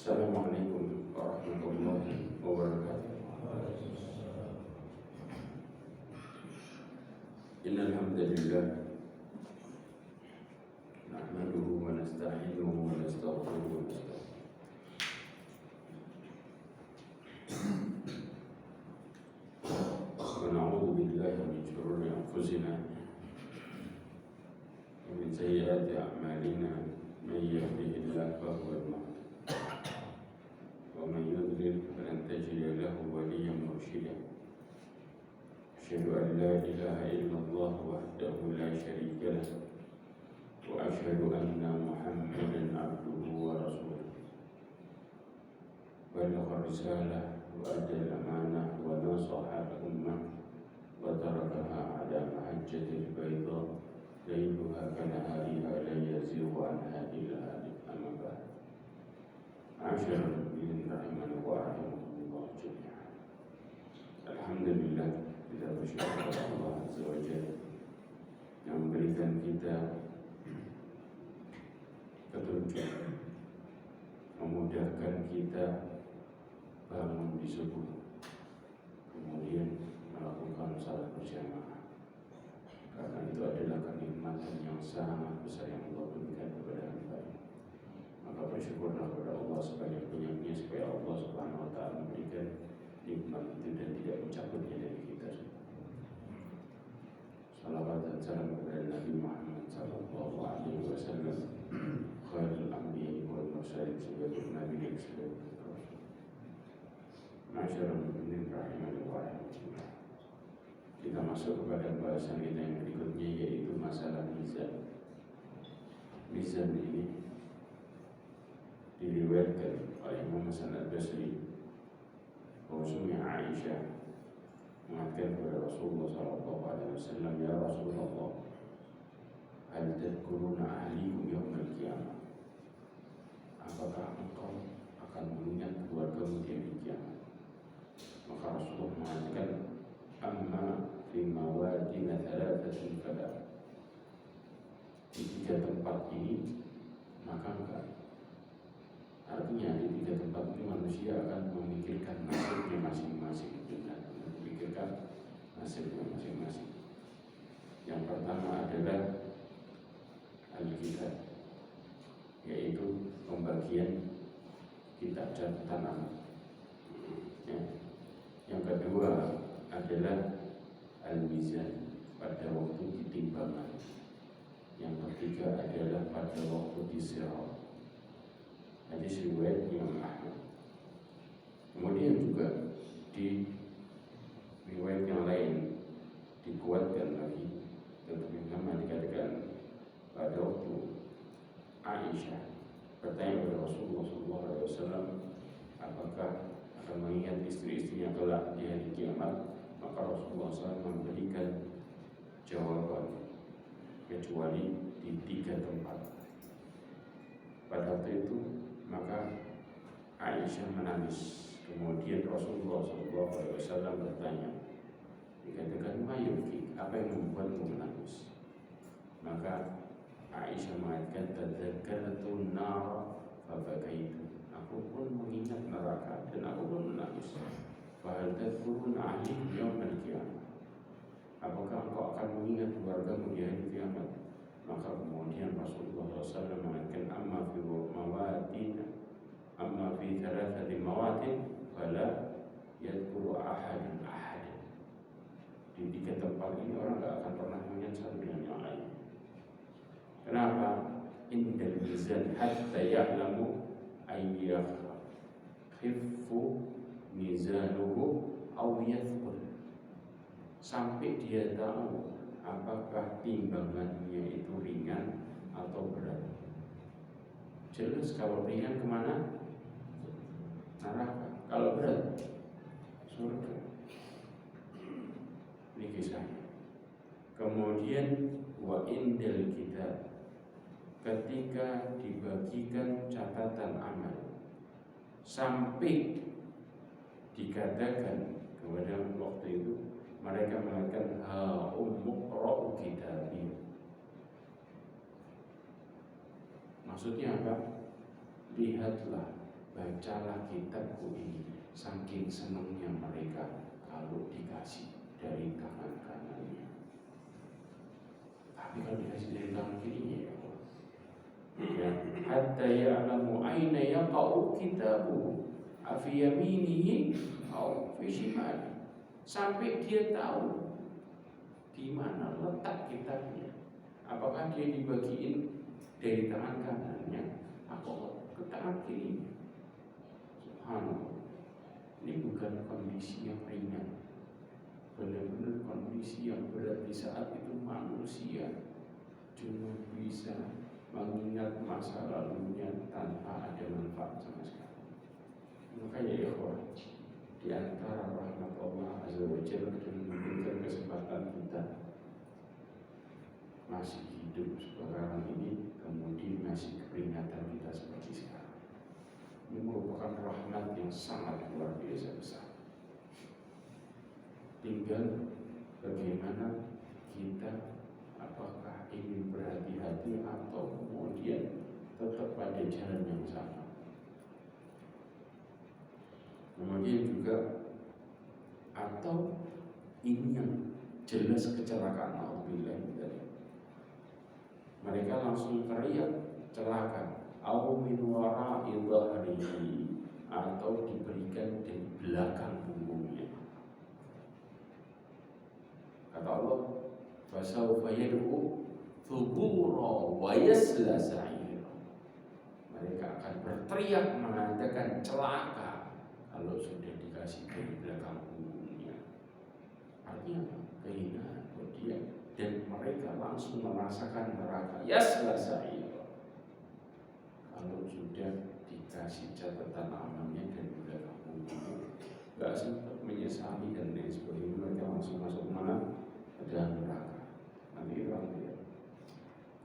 Assalamualaikum warahmatullahi wabarakatuh. Innal hamdalillah nahmaduhu wa nasta'inuhu wa nastaghfiruhu wa na'udzu billahi min shururi anfusina wa min sayyiati a'malina man yahdihillahu fa huwal muhtadi ومن يضلل فلن تجد له وليا مرشدا أشهد أن لا إله إلا الله وحده لا شريك له وأشهد أن محمدا عبده ورسوله بلغ الرسالة وأدى الأمانة ونصح الأمة وتركها على محجة البيضاء ليلها كنهارها لا يزيغ عنها إلا هالك. أما بعد معاشر المؤمنين رحمنا ورحمكم جميعا. Alhamdulillah, kita bersyukur kepada Allah Azza wa Jalla yang memberikan kita petunjuk, memudahkan kita bangun di subuh, kemudian melakukan salat berjamaah. Karena itu adalah kenikmatan yang sangat besar yang Allah berikan kepada hamba-Nya. Maka bersyukurlah kepada Allah sebanyak-banyaknya supaya Allah Subhanahu wa taala memberikan nikmat itu dan tidak mencabutnya dari kita. Salawat dan salam kepada Nabi Muhammad sallallahu alaihi wasallam, khairul anbiya'i wal mursalin, sebagai nabi dan sebagai rasul. Masyaallah muslimin rahimani wa rahimakumullah. Kita masuk kepada bahasan kita yang berikutnya, yaitu masalah mizan. Mizan ini diriwayatkan oleh Imam Hasan al-Basri bahwasanya Aisyah mengatakan kepada Rasulullah SAW, ya Rasulullah, hal tadkuruna ahlikum yaumil qiyamah? Apakah engkau akan mengingat keluargamu di hari kiamat? Maka Rasulullah mengatakan, amma fi mawadina thalathatin fala. Di tiga tempat ini maka enggak. Artinya di tiga tempat ini manusia akan memikirkan nasibnya masing-masing, memikirkan nasibnya masing-masing. Yang pertama adalah al-kitab, yaitu pembagian kitab catatan amal. Yang kedua adalah al-mizan, pada waktu timbangan. Yang ketiga adalah pada waktu disirat. Hadis riwayat Imam Ahmad. Kemudian juga di riwayat yang lain dikuatkan lagi, tetapi sama dikatakan pada waktu Aisyah bertanya kepada Rasulullah SAW, apakah akan mengingat istri-istrinya kelak di hari kiamat? Maka Rasulullah SAW memberikan jawaban, kecuali di tiga tempat. Pada waktu itu maka Aisyah menangis. Kemudian Rasulullah SAW bertanya, dikatakan, mayuki, apa yang membuatmu menangis? Maka Aisyah mengatakan, tadzakartu nar fabakaitu. Aku pun mengingat neraka dan aku pun menangis. Fahal tadkuruna ahlikum yaumil qiyamah? Apakah engkau akan mengingat keluargamu di hari kiamat? Maka kemudian Rasulullah SAW mengatakan, amma fi mawatin, amma fi thalathati mawatin fala yadhkuru ahadun ahadan. Di tiga tempat ini orang tidak akan pernah mengingat satu dengan yang lain. Kenapa? Indal mizan hatta ya'lamu ayyakhifu mizanuhu aw yathqul. Sampai dia tahu apakah timbangannya itu ringan atau berat. Jelas kalau ringan kemana? Neraka. Kalau berat, surga. Ini kisahnya. Kemudian wa indal kitab, ketika dibagikan catatan amal, sampai dikatakan kepada waktu itu, mereka mengatakan, ha ummuqra'u kitabi. Maksudnya apa? Lihatlah bacalah kitabku ini. Saking senangnya mereka kalau dikasih dari tangan kanannya. Tapi kalau dikasih dari tangan kirinya ya, hatta ya'lamu aina yaqa'u kitabu afi yaminihi aw fi shimali, sampai dia tahu di mana letak kitabnya. Apakah dia dibagiin dari tangan kanannya atau ke tangan kirinya? Subhanallah. Ini bukan kondisi yang ringan, benar-benar kondisi yang berat. Di saat itu manusia cuma bisa mengingat masa lalunya tanpa ada manfaat sama sekali. Makanya ya ikhwan, di antara rahmat Allah Azza wa Jalla dan memberikan kesempatan kita masih hidup sekarang ini, kemudian masih peringatan kita seperti sekarang. Ini merupakan rahmat yang sangat luar biasa besar. Tinggal bagaimana kita, apakah ingin berhati-hati atau kemudian tetap pada jalan yang sama. Kemudian juga atau ini yang jelas kecelakaan, alhamdulillah, mereka langsung teriak celaka, au min wara'i dhahrihi, atau diberikan di belakang punggungnya. Kata Allah, fasawfa yad'u thubura wa yasla sa'ira. Mereka akan berteriak mengatakan celaka kalau sudah dikasih dari belakang punggungnya. Artinya kehinaan buat dia, dan mereka langsung merasakan neraka. Yasla sa'ira. Kalau sudah dikasih catatan amalnya dari belakang punggungnya, gak sempat menyesali dan lain sebagainya, mereka langsung masuk mana? Adalah neraka. Nanti orang lihat.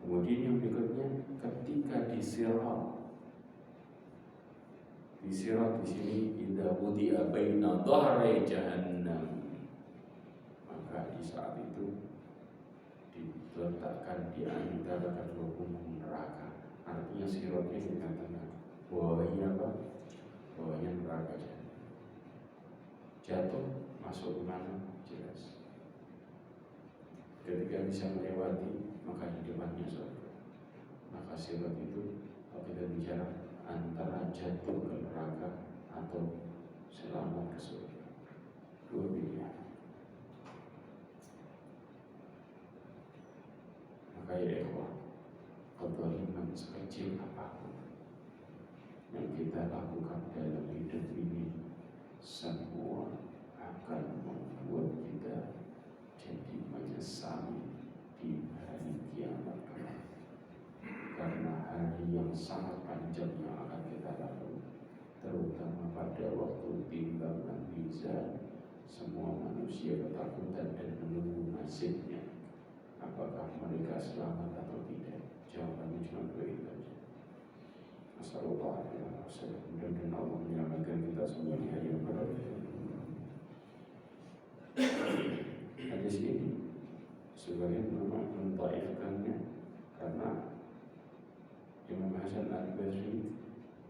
Kemudian yang berikutnya, ketika disirat di sini, idza wudi'a baina dhahri jahannam, maka di saat itu diletakkan di antara kedua punggung neraka. Artinya siratnya di tengah-tengah, bawahnya apa? Bawahnya neraka. Jatuh masuk ke mana? Jelas. Ketika bisa melewati, maka di depannya surga. Maka sirat itu, kalau kita bicara antara jatuh ke neraka atau selamat ke surga, dua pilihan. Maka ya ikhwan, kezaliman sekecil apapun yang kita lakukan dalam hidup ini, semua akan membuat kita jadi menyesali di hari kiamat kelak. Karena hari yang sangat panjang yang akan kita lalui, terutama pada waktu timbangan mizan, semua manusia ketakutan dan menunggu nasibnya. Apakah mereka selamat atau tidak? Jawabannya cuma dua itu saja. Assalamualaikum. Mudah-mudahan Allah menyelamatkan kita semua di hari yang berat. Hadis ini sebagian ulama mentaifkannya karena Imam Hasan al-Basri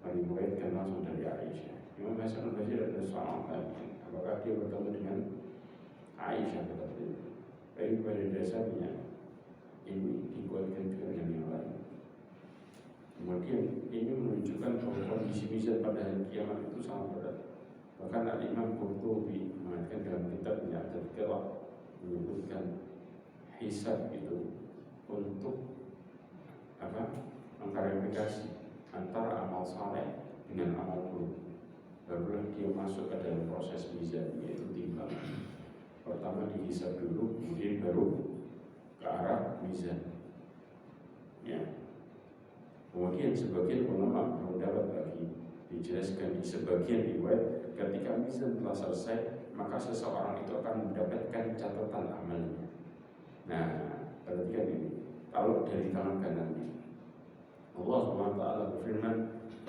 meriwayatkan langsung dari Aisyah. Imam Hasan al-Basri adalah seorang tabi'in. Apakah dia bertemu dengan Aisyah pada waktu itu? Tapi pada dasarnya ini dikuatkan dengan yang lain. Kemudian ini menunjukkan bahwa kondisi mizan pada hari kiamat itu sangat berat. Bahkan Al-Imam Qurtubi mengatakan dalam kitabnya Tadhkirah, menyebutkan hisab itu untuk mengklarifikasi antara amal saleh dengan amal buruk. Barulah dia masuk ke dalam proses mizan, yaitu timbangan. Pertama dihisab dulu, kemudian baru ke arah mizan. Ya. Kemudian sebagian ulama berpendapat lagi, dijelaskan di sebagian riwayat, ketika mizan telah selesai, maka seseorang itu akan mendapatkan catatan amalnya. Nah, perhatikan ini. Kalau dari tangan kanannya, Allah SWT berfirman,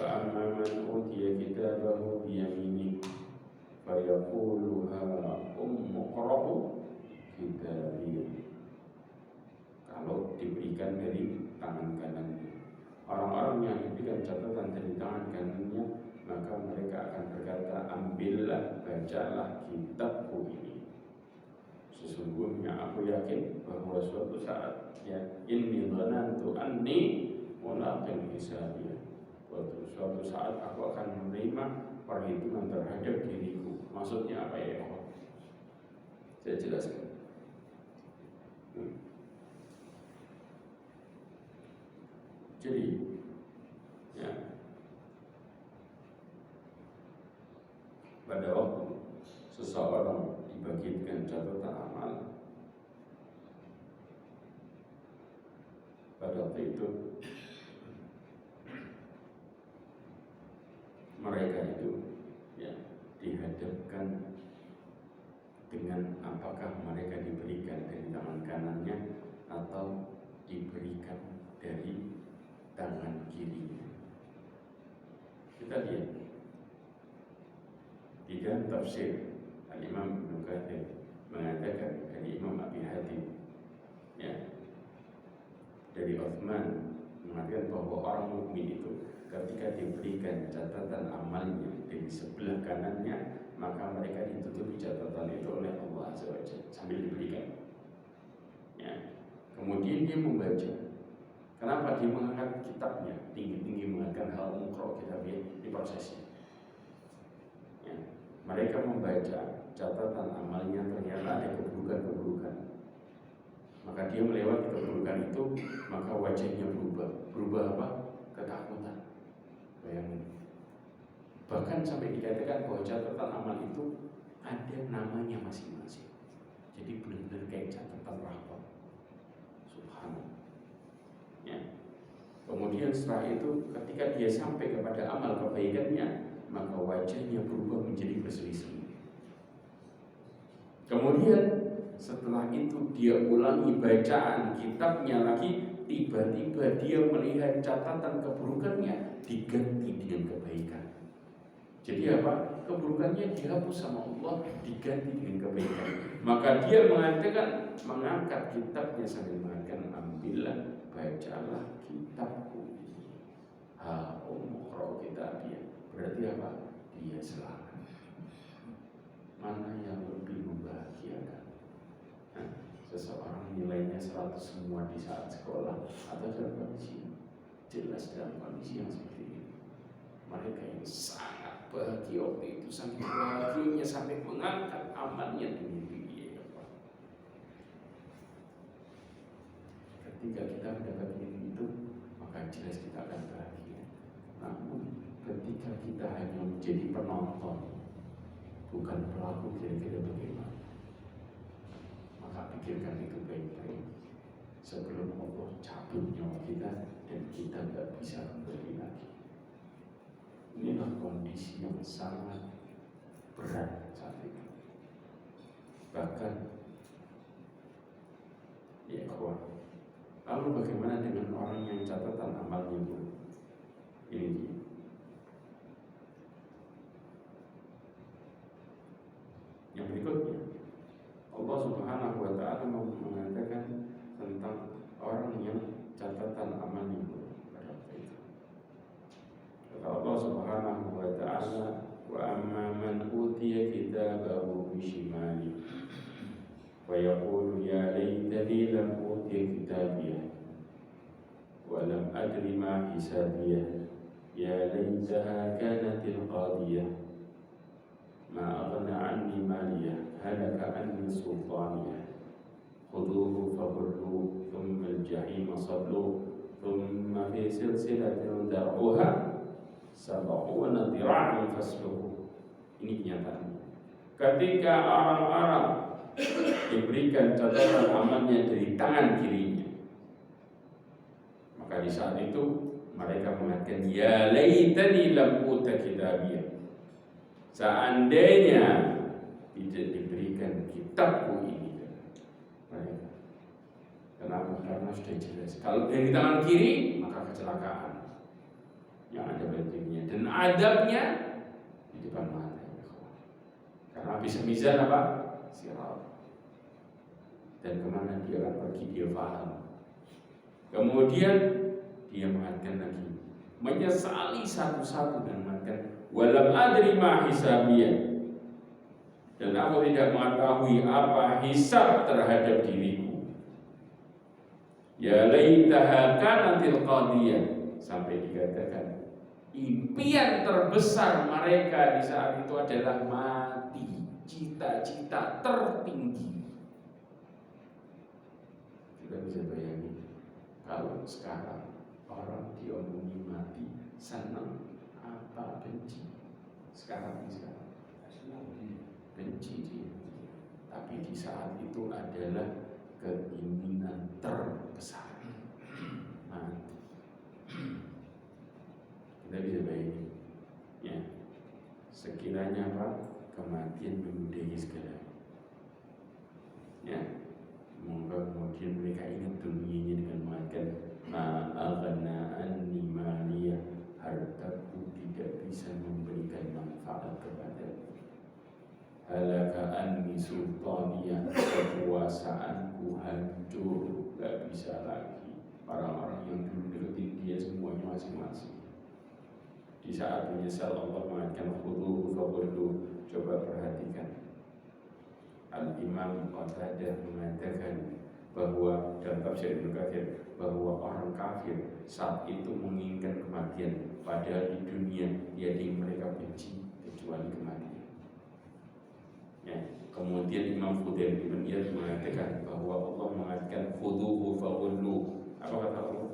فَأَمَّا مَنْ أُوتِيَ كِتَابَهُ بِيَمِينِهِ فَيَقُولُ هَاؤُمُ اقْرَءُوا كِتَابِيَهْ. Kalau diberikan dari tangan kanannya, orang-orang yang diberikan catatan dari tangan kanannya, maka ambillah, bacalah kitabku ini. Sesungguhnya aku yakin bahwa suatu saat inni dhanantu anni mulaqin hisabiyah. Suatu saat aku akan menerima perhitungan terhadap diriku. Maksudnya apa ya? Saya jelaskan. Jadi pada waktu seseorang dibagikan catatan amal, pada waktu itu mereka itu dihadapkan dengan apakah mereka diberikan dari tangan kanannya atau diberikan dari tangan kirinya. Kita lihat di dalam tafsir Al-Imam Ibnu Katsir mengatakan dari Imam Abi Hatim dari Utsman mengatakan bahwa orang mukmin itu ketika diberikan catatan amalnya dari sebelah kanannya, maka mereka ditutupi catatan itu oleh Allah Azza wa Jalla sambil diberikan. Kemudian dia membaca. Kenapa dia mengangkat kitabnya tinggi-tinggi, mengangkat hal mukro kitabnya di prosesnya? Mereka membaca catatan amalnya, ternyata ada keburukan-keburukan. Maka dia melewati keburukan itu, maka wajahnya berubah. Berubah apa? Ketakutan. Bayangin. Bahkan sampai dikatakan bahwa catatan amal itu ada namanya masing-masing. Jadi benar-benar kayak catatan rahmat. Subhanallah. Kemudian setelah itu ketika dia sampai kepada amal kebaikannya, maka wajahnya berubah menjadi berseri-seri. Kemudian setelah itu dia ulangi bacaan kitabnya lagi, tiba-tiba dia melihat catatan keburukannya diganti dengan kebaikan. Jadi apa? Keburukannya dihapus sama Allah, diganti dengan kebaikan. Maka dia mengatakan, mengangkat kitabnya sambil mengatakan, ambillah, bacalah kitabku ini. Umqra kitabiyah. Berarti apa? Dia selamat. Mana yang lebih membahagiakan? Seseorang nilainya 100 semua di saat sekolah atau dalam kondisi jelas dalam kondisi yang seperti ini. Mereka yang sangat bahagia waktu itu, sampai bahagianya sampai mengangkat amalnya demi dia. Ketika kita mendapatkan itu, maka jelas kita akan bahagia. Namun ketika kita hanya menjadi penonton, bukan pelaku, kira-kira bagaimana? Maka pikirkan itu baik-baik sebelum Allah cabut nyawa kita dan kita tidak bisa kembali lagi. Inilah kondisi yang sangat berat saat itu. Bahkan lalu bagaimana dengan orang yang catatan amalnya buruk? Ini dia. Yang berikutnya, Allah Subhanahu wa Ta'ala mengatakan tentang orang yang catatan amalnya buruk pada waktu itu. Kata Allah Subhanahu wa Ta'ala, wa amma man utiya kitabahu bishimali wa yaqulu ya laitani lam utiya kitabiyah wa lam adri ma hisabiyah ya laitaha kanatil qadiyah ma aghna anni maliyah halaka anni sultaniyah khuduhu faghulluhu thumma al-jahima salluhu thumma fi silsilatin dar'uha sab'una dhira'an fasluhu. Ini kenyataannya. Ketika orang-orang diberikan catatan amalnya dari tangan kirinya, maka di saat itu mereka mengatakan ya laitani lam uta kitabiyah. Seandainya tidak diberikan kitabku ini. Mereka. Kenapa? Karena sudah jelas. Kalau dari tangan kiri maka kecelakaan yang ada bagiannya dan adabnya di depan mata. Karena bisa mizan apa? Sirat. Dan kemana dia akan pergi dia paham. Kemudian dia mengatakan lagi, menyesali satu-satu dan mengatakan Walam adri ma hisabiyah, dan aku tidak mengetahui apa hisab terhadap diriku. Ya laitaha kanatil qadiyah, sampai dikatakan impian terbesar mereka di saat itu adalah mati, cita-cita tertinggi. Kita bisa bayangin kalau sekarang orang diomongin mati, senang apa benci? Sekarang benci dia. Tapi di saat itu adalah keinginan terbesar mati. Kita bisa bayangin, ya, sekiranya apa kematian menyudahi segalanya, ya, maka kemudian mereka ingat dunianya dengan mengatakan ma'aghna anni maliyah, hartaku tidak bisa memberikan manfaat kepadaku. Halaka anni sultaniyah, kekuasaanku hancur, gak bisa lagi. Orang-orang yang dulu deketin dia semuanya masing-masing. Di saat menyesal Allah mengatakan khudhuhu faghulluh. Coba perhatikan, Al-Imam Qatadah mengatakan bahwa dalam tafsir Ibnu Katsir bahwa orang kafir saat itu menginginkan kematian, padahal di dunia mereka benci kecuali kematian. Ya. Kemudian Imam Fudail bin Iyad mengatakan bahwa Allah mengatakan khudhuhu faghulluh. Apa kata Allah?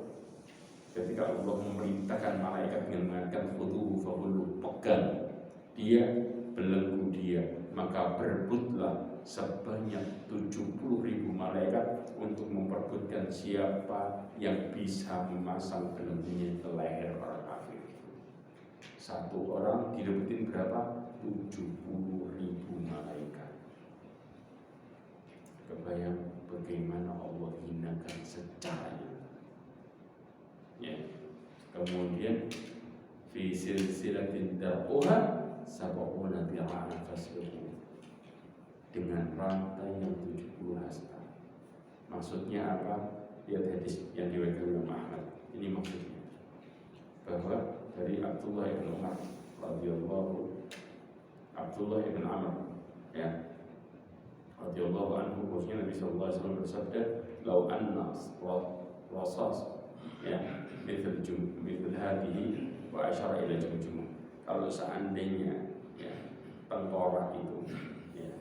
Ketika Allah memerintahkan malaikat dengan mengatakan khudhuhu faghulluh, pegang dia, belenggu dia, maka berebutlah sebanyak 70.000 malaikat untuk memperebutkan siapa yang bisa memasang belenggunya ke leher para kafir. Satu orang direbutin berapa? 70.000 malaikat. Kebayang bagaimana Allah hinakan secara, ya. Kemudian fi silsilatin dar'uha sab'una dir'an fasluhu, dengan rantai yang 70 hasta. Maksudnya apa? Lihat hadis yang diriwayatkan oleh Ahmad. Ini maksudnya bahwa dari Abdullah bin Umar radhiyallahu, Abdullah bin Amr, ya, radhiyallahu anhu, bahwasanya Nabi sallallahu alaihi wasallam bersabda, "Lau anna rasas, ya, mithl hadhihi wa asyara ila jumjumah." Kalau seandainya, ya, tengkorak itu, ya,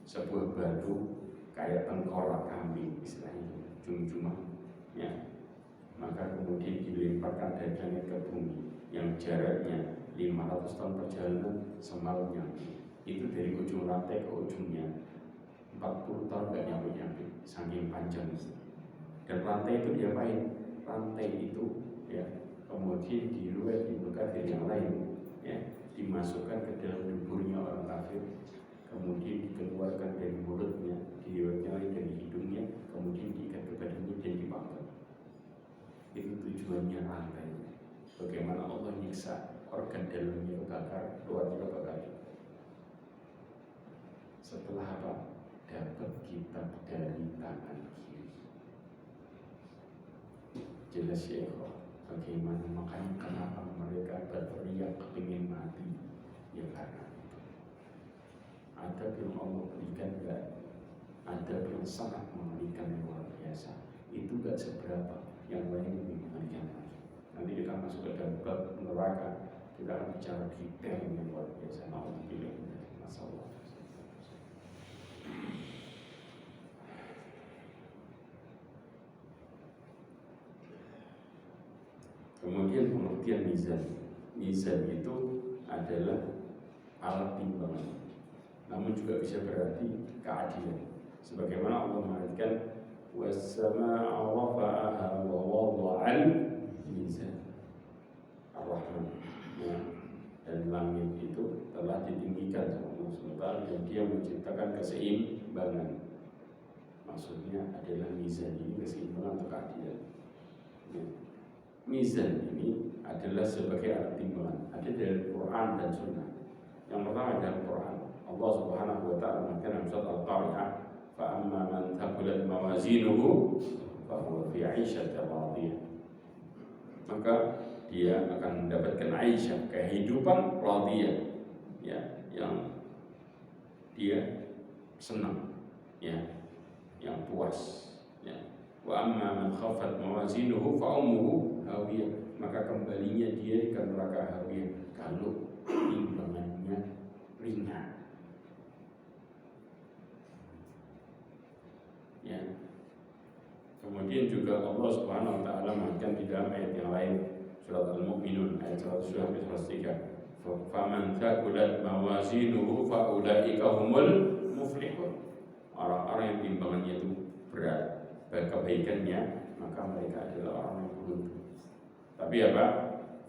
sebuah batu kayak tengkorak kambing istilahnya, jumjumah, ya, maka kemudian dilemparkan dari langit ke bumi yang jaraknya 500 tahun perjalanan semalamnya, itu dari ujung rantai ke ujungnya 40 tahun gak nyampe-nyampe, saking panjang. Dan rantai itu diapain? Rantai itu, ya, kemudian diruat di Katsir yang lain, ya, dimasukkan ke dalam duburnya orang kafir, kemudian dikeluarkan dari mulutnya, diriwayatkan dari hidungnya, kemudian diikat ke badannya dan dipanggang. Itu tujuannya rantai. Bagaimana Allah nyiksa organ dalamnya kebakar, luarnya kebakar. Setelah apa? Dapat kitab dari tangan kiri. Jelas ya, bagaimana, makanya kenapa mereka berteriak kepingin mati, ya karena itu. Adab yang Allah berikan gak, adab yang sangat mengerikan, luar biasa. Itu gak seberapa, yang lain lebih mengerikan lagi. Nanti kita masuk ke dalam bab neraka, kita akan bicara detail yang luar biasa. Alhamdulillah, masalah. Kemudian pengertian mizan. Mizan itu adalah alat timbangan, namun juga bisa berarti keadilan. Sebagaimana Allah mengatakan was-samaa'a rafa'aha wa wada'al mizan ar-Rahman, ya. Dan langit itu telah ditinggikan sama Allah SWT, dan dia menciptakan keseimbangan. Maksudnya adalah mizan ini keseimbangan atau keadilan, ya. Mizan ini adalah sebagai alat timbangan, ada dari Quran dan Sunnah. Yang pertama adalah Quran. Allah Subhanahu wa ta'ala mengatakan dalam surat Al-Qari'ah, fa amma man thaqulat mawazinuhu fa huwa fi 'ishatin radiyah. Maka dia akan mendapatkan Aisyah, kehidupan radiyah, ya, yang dia senang, ya, yang puas, ya. Wa amma man khaffat mawazinuhu fa ummuhu hawiyah, maka kembalinya dia ke neraka hawiyah kalau timbangannya ringan. Ya. Kemudian juga Allah Subhanahu wa taala mengatakan di dalam ayat yang lain, surat Al-Mu'minun ayat 123, faman thaqulat mawazinuhu fa ulaika humul muflihun. Orang-orang yang timbangannya itu berat kebaikannya, maka mereka adalah orang yang beruntung. Tapi apa?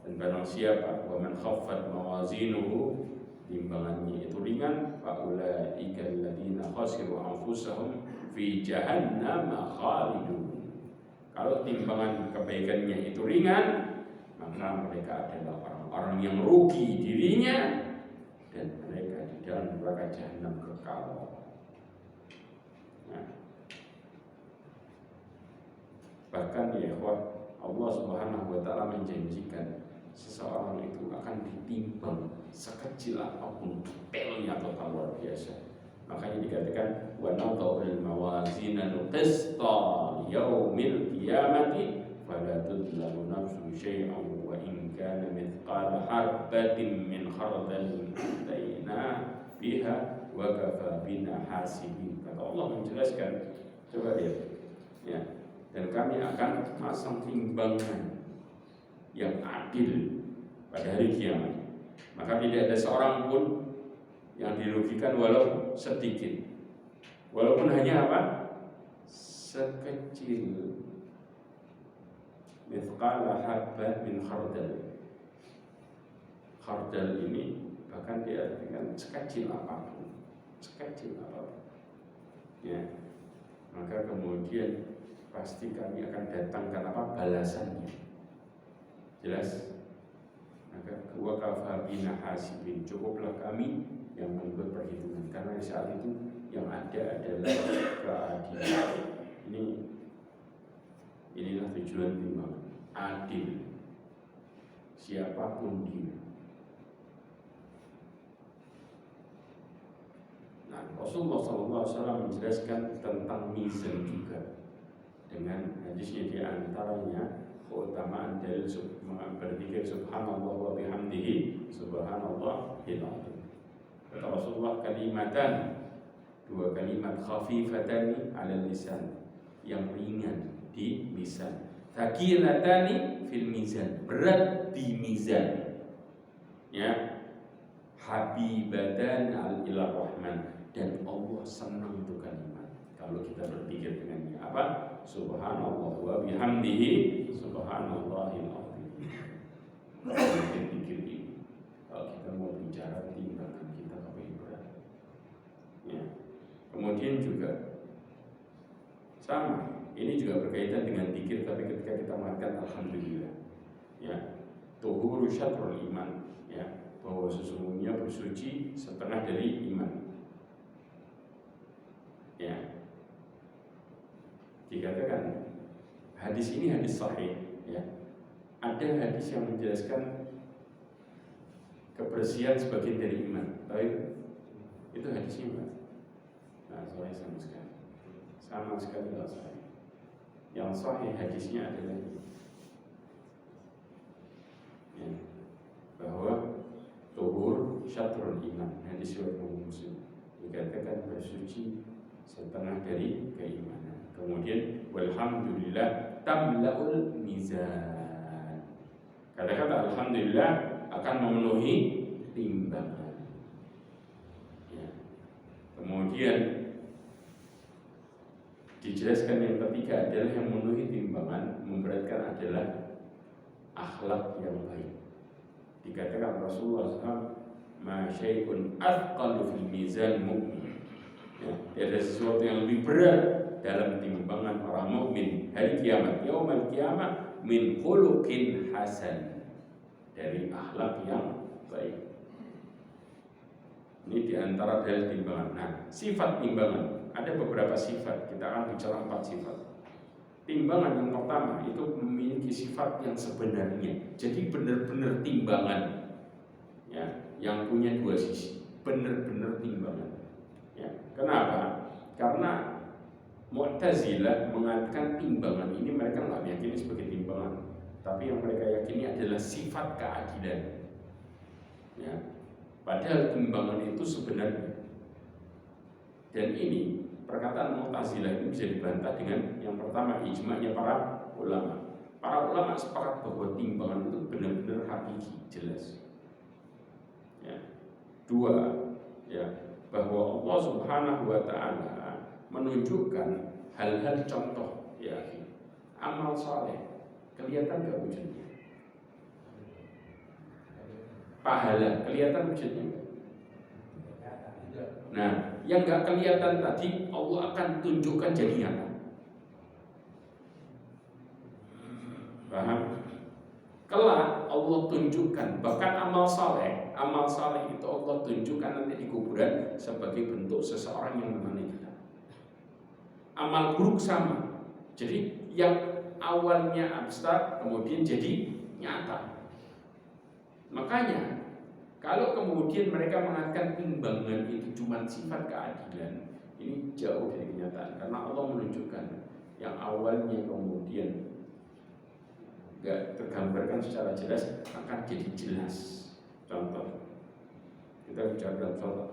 Dan barang siapa wa man khaffat mawazinuhu, timbangannya itu ringan, fa ulaika alladziina khasiru anfusahum fi jahannam khalidun. Kalau timbangan kebaikannya itu ringan, maka mereka adalah orang-orang yang rugi dirinya dan mereka di dalam neraka jahanam kekal. Nah, bahkan ya Allah Subhanahu wa taala menjanjikan seseorang itu akan ditimbang sekecil apapun detailnya total luar biasa. Makanya dikatakan wa nadha'ul mawazinal qista yaumil qiyamati fala tudlamu nafsun syai'an wa in kana mithqala habatin min khardalin ataina biha wa kafa bina hasibin. Kata Allah menjelaskan, coba lihat ya, dan kami akan masang timbangan yang adil pada hari kiamat, maka tidak ada seorang pun yang dirugikan walau sedikit, walaupun hanya apa? Sekecil mithqala habbat min khardal. Khardal ini bahkan diartikan sekecil apapun, sekecil apapun. Ya, maka kemudian pasti kami akan datangkan apa? Balasannya. Jelas? Maka wa kafa bina hasibin, cukuplah kami yang membuat perhitungan, karena saat itu yang ada adalah keadilan. Inilah tujuan timbangan, adil siapapun dia. Nah, Rasulullah SAW menjelaskan tentang mizan juga dengan hadisnya, di antaranya keutamaan dari berzikir subhanallah wa bihamdihi subhanallahil azim. Kata Rasulullah, kalimatan, dua kalimat khafifatani ala lisan, yang ringan di lisan, thaqilatani fil mizan, berat di mizan, ya, habibatan al ilar rahman, dan Allah senang itu kalimat kalau kita berpikir dengannya. Apa? Subhanallah wa bihamdihi subhanallahil azim. Pikir ini kalau kita mau bicara timbangan kita lebih berat, ya. Kemudian juga sama, ini juga berkaitan dengan zikir, tapi ketika kita mengatakan alhamdulillah, ya, tuhuru syatrul iman, ya, bahwa sesungguhnya bersuci setengah dari iman, ya. Dikatakan hadis ini hadis sahih, ya. Ada hadis yang menjelaskan kebersihan sebagian dari iman, baik itu hadisnya enggak? Nah, sahih sama sekali tidak sahih. Yang sahih hadisnya adalah ya, bahwa tuhur syatrul iman, hadis riwayat Muslim, dikatakan bersuci setengah dari keimanan. Kemudian walhamdulillah tamlaul mizan, kata-kata alhamdulillah akan memenuhi timbangan, ya. Kemudian dijelaskan yang ketiga adalah yang memenuhi timbangan, memberatkan adalah akhlak yang baik. Dikatakan Rasulullah SAW, ma syai'un athqalu fil mizan mu'min, ya, ada sesuatu yang lebih berat dalam timbangan orang mukmin hari kiamat, yaumul kiamat, min khuluqin hasan, dari akhlak yang baik. Ini diantara dalil timbangan. Nah, sifat timbangan ada beberapa sifat. Kita akan bicara 4 sifat. Timbangan yang pertama itu memiliki sifat yang sebenarnya. Jadi benar-benar timbangan, ya, yang punya dua sisi, benar-benar timbangan. Ya, kenapa? Karena Mu'tazilah mengatakan timbangan ini mereka nggak meyakini sebagai timbangan, tapi yang mereka yakini adalah sifat keadilan. Ya, padahal timbangan itu sebenarnya. Dan ini perkataan Mu'tazilah ini bisa dibantah dengan yang pertama, ijma'nya para ulama. Para ulama sepakat bahwa timbangan itu benar-benar hakiki, jelas. Ya. Dua, ya, bahwa Allah Subhanahu wa Ta'ala menunjukkan hal-hal contoh, ya, amal saleh kelihatan gak wujudnya? Pahala kelihatan wujudnya? Nah, yang gak kelihatan tadi Allah akan tunjukkan jadi nyata. Paham? Kelak Allah tunjukkan, bahkan amal saleh itu Allah tunjukkan nanti di kuburan sebagai bentuk seseorang yang menemani kita. Amal buruk sama. Jadi yang awalnya abstrak kemudian jadi nyata. Makanya kalau kemudian mereka mengatakan timbangan itu cuma sifat keadilan, ini jauh dari kenyataan. Karena Allah menunjukkan yang awalnya kemudian gak tergambarkan secara jelas akan jadi jelas. Contoh, kita bicara dalam surat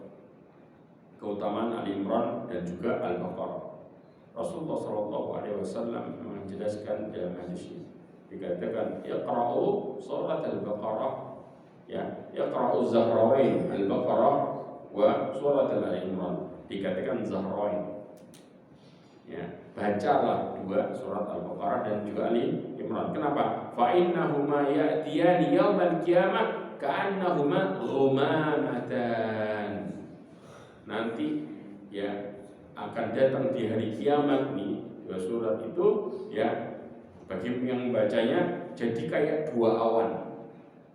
keutamaan Ali Imran dan juga Al-Baqarah. Rasulullah SAW menjelaskan dalam hadisnya, dikatakan Iqra'u surat Al-Baqarah, ya, Iqra'u Zahrawain Al-Baqarah wa surat Al-Imran, dikatakan Zahrawain, ya, bacalah dua surat Al-Baqarah dan juga Ali Imran. Kenapa? Fa innahuma ya'tiyani yaumal qiyamah ka'annahuma ghumamatan. Nanti, ya, akan datang di hari kiamat nih dua surat itu, ya, bagi yang membacanya jadi kayak dua awan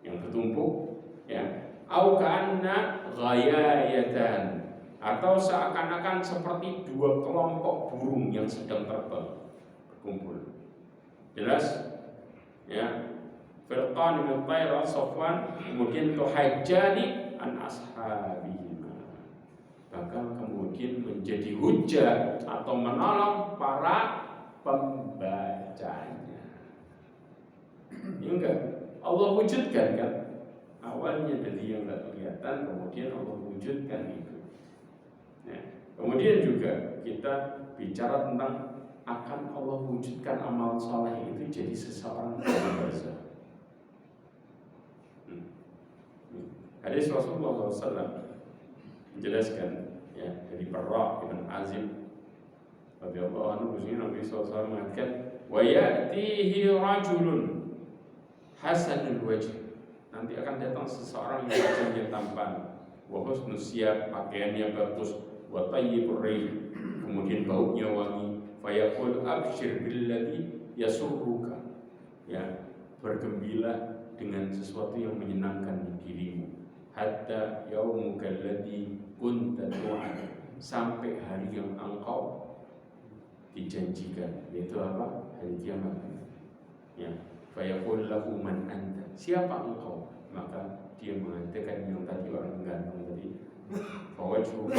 yang bertumpuk, ya, au ka'anna ghayayatan, atau seakan-akan seperti dua kelompok burung yang sedang terbang berkumpul. Jelas? Ya. Firqan min tayra safwan, kemudian tuhajjani an ashabihima, bakal kemudian menjadi hujah atau menolong para pembacanya. Ini enggak Allah wujudkan kan? Awalnya dari yang enggak kelihatan, kemudian Allah wujudkan itu. Nah, kemudian juga kita bicara tentang akan Allah wujudkan amal soleh itu jadi seseorang yang berbeza. Hadis Rasulullah SAW menjelaskan, ya, dari Barra ibn Azib radhiyallahu anhu, Nabi SAW mengatakan, wa ya'tihi rajulun hasanul wajh, nanti akan datang seseorang yang wajahnya tampan, wa husnus siyab, pakaiannya bagus, wa tayyibur rih, kemudian baunya wangi, fa yaqul abshir billadhi yasurruka, ya, bergembira dengan sesuatu yang menyenangkan dirimu, hatta yaumukal ladzi kunta tu'ad, sampai hari yang engkau dijanjikan, yaitu apa? Hari kiamat. Ya, fa yaqul lahu man anta, siapa engkau? Maka dia mengatakan yang tadi orang ganteng tadi, wajhun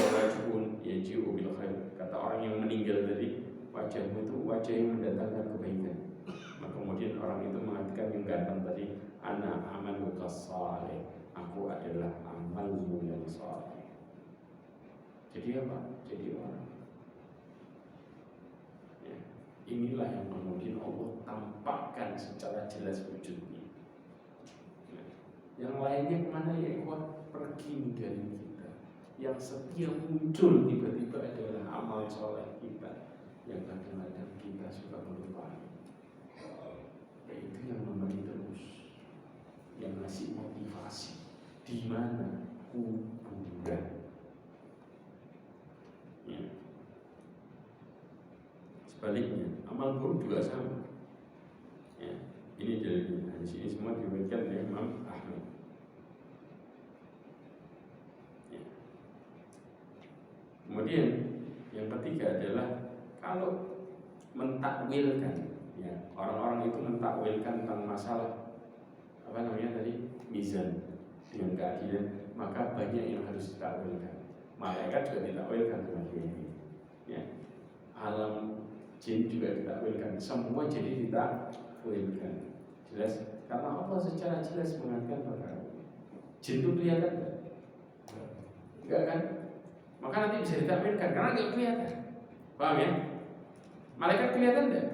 yaji'u bil khair, kata orang yang meninggal tadi, wajahmu itu wajah yang mendatangkan kebaikan. Maka kemudian orang itu mengatakan yang ganteng tadi, ana amaluka salih, aku adalah amalmu yang saleh. Jadi apa? Jadi orang. Ya, inilah yang kemudian Allah tampakkan secara jelas wujudnya. Ya, yang lainnya kemana ya ikhwan? Pergi dari kita. Yang setiap muncul tiba-tiba adalah amal soleh kita yang kadang-kadang kita suka melupakan. Itu yang memberi terus, yang ngasih motivasi. Di mana kuburan? Ya. Sebaliknya, amal buruk juga sama. Ya. Ini dari hadis ini semua diriwayatkan oleh Imam Ahmad. Ya. Kemudian yang ketiga adalah kalau mentakwilkan Ya, orang-orang itu mentakwilkan tentang masalah apa namanya tadi mizan dengan keadilan, maka banyak yang harus ditakwilkan. Malaikat juga ditakwilkan dengan ini. Ya, alam jin juga ditakwilkan. Semua jadi ditakwilkan. Jelas? Karena Allah secara jelas mengatakan perkara jin itu kelihatan enggak? Enggak kan? Maka nanti bisa ditakwilkan karena enggak kelihatan. Paham ya? Malaikat kelihatan enggak?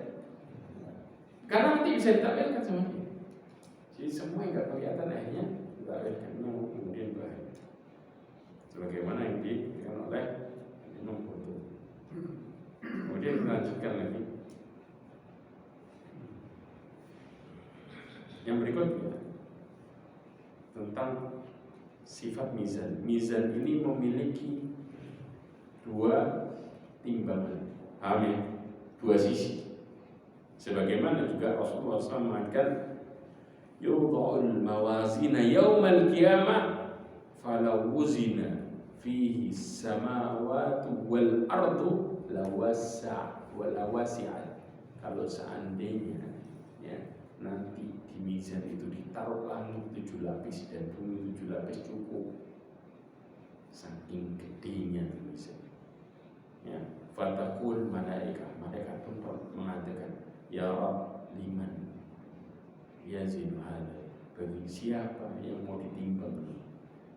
Karena nanti bisa ditakwilkan sama dia. Jadi semua yang enggak kelihatan akhirnya ditakwilkan, kemudian bahaya. Sebagaimana yang dikatakan oleh Imam Qurtubi. Kemudian melanjutkan lagi. Yang berikutnya tentang sifat mizan. Mizan ini memiliki dua timbangan, dua sisi. Sebagaimana juga Rasulullah SAW mengatakan, yudha'ul mawazina yawmal qiyamah falau wuzina fihi samawati wal ardu lawasi'at. Kalau seandainya ya, nanti di mizan itu ditaruh langit 7 lapis dan bumi 7 lapis cukup. Saking gedenya mizan. Ya, fatakul malaikat pun mengatakan, ya Rabb, liman yazinu hadza, bagi siapa yang mau ditimbang ini?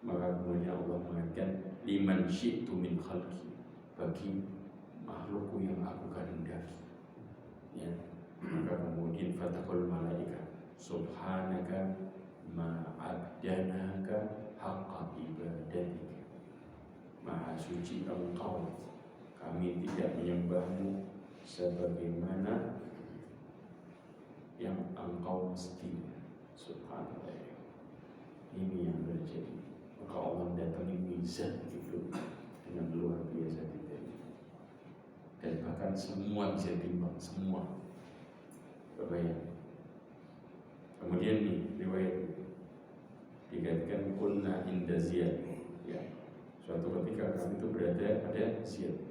Maka kemudian Allah mengatakan, liman syi'tu min khalqi, bagi makhlukku yang aku kehendaki. Ya, maka kemudian fatakul malaikat, subhanaka ma'abdanaka haqqa ibadatika, maha suci engkau, kami tidak menyembahmu sebagaimana yang engkau mestinya. Subhanallah. Ini yang terjadi. Maka Allah mendatangi mizan itu dengan luar biasa detail. Dan bahkan semua bisa timbang, semua. Kebayang. Kemudian nih riwayat dikatakan kunna inda Ziyad. Ya. Suatu ketika kami itu berada pada Ziyad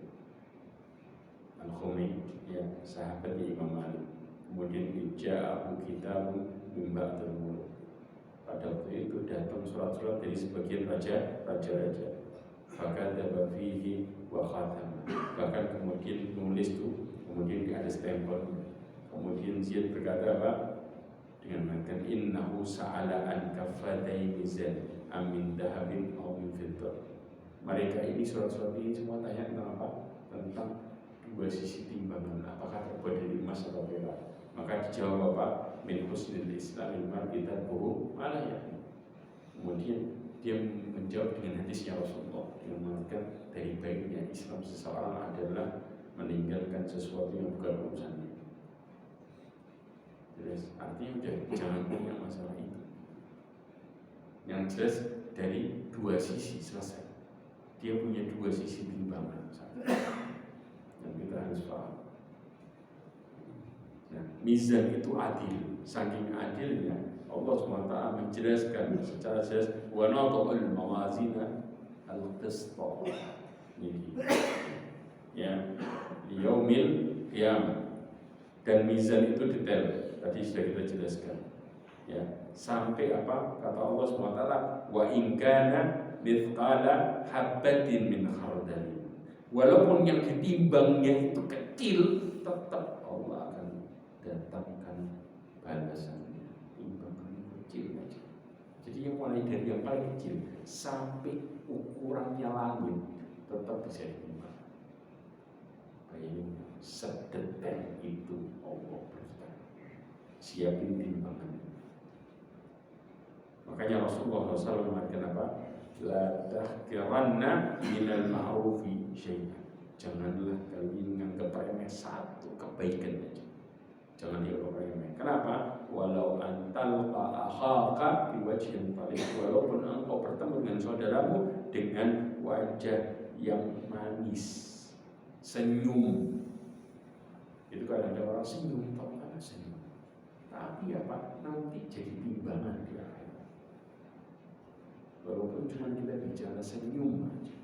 Al-Khumaini, ya, sahabat Imam Malik. Kemudian ja'ahu kitabun min ba'dil muluk. Pada waktu itu datang surat-surat dari sebagian raja-raja. Fakadzaba fihi wa khatama. Bahkan kemudian nulis itu, kemudian ada stempel. Kemudian Ziyad berkata apa? Dengan mengatakan innahu sa'ala an kafatai mizan amin dahabin aw min fiddah. Mereka ini surat-surat ini semua tanya tentang apa? Tentang dua sisi timbangan, apakah terbuat dari emas atau perak. Maka dijawab apa? Min husnil islamil mar'i tarkuhu ma la ya'ni. Kemudian dia menjawab dengan hadisnya Rasulullah yang mengatakan dari baiknya Islam seseorang adalah meninggalkan sesuatu yang bukan urusannya. Jelas, artinya udah jangan punya masalah itu. Yang jelas dari dua sisi selesai. Dia punya dua sisi timbangan. Dan kita harus paham. Nah, mizan itu adil. Saking adilnya Allah SWT menjelaskan secara jelas wa nadha'ul mawazina al-qista. Ya, yaumil qiyamah. Dan mizan itu detail. Tadi sudah kita jelaskan. Ya, sampai apa? Kata Allah SWT, wa in kana mithqala habatin min khardal. Walaupun yang ditimbangnya itu kecil, tetap Allah akan datangkan balasannya. Timbangan kecil aja. Jadi yang mulai dari yang paling kecil sampai ukurannya langit tetap bisa ditimbang. Bayangin, sedetail itu Allah berkata, siapin timbangan. Makanya Rasulullah SAW mengatakan apa? La tahqiranna minal ma'rufi syai'an. Janganlah kalian menganggap remeh satu kebaikan aja. Jangan dianggap remeh. Kenapa? Walau antal akhaka biwajhin talib. Walaupun engkau bertemu dengan saudaramu dengan wajah yang manis, senyum. Itu kan ada orang senyum, tahu kan senyum. Tapi apa? Nanti jadi timbangan di akhirat. Walaupun cuma kita bicara senyum aja.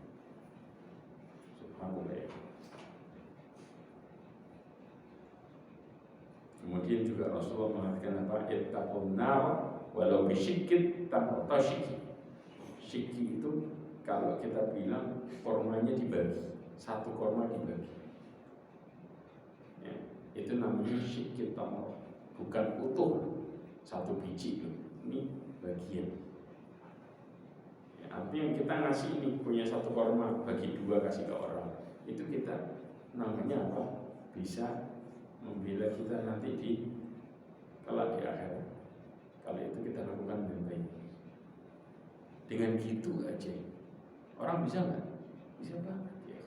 Subhanallah. Kemudian juga Rasulullah mengatakan apa? Ittaqun nar walau bisyikit tamr atau syiki itu kalau kita bilang kormanya dibagi, satu korma dibagi, ya, itu namanya syikit tamr, bukan utuh satu biji loh. Ini bagian, ya, artinya kita ngasih ini punya satu korma bagi dua kasih ke orang, itu kita namanya apa? Bisa membela kita nanti di kelak di akhirat. Kalau itu kita lakukan dengan baik. Dengan gitu aja orang bisa nggak? Bisa banget ya.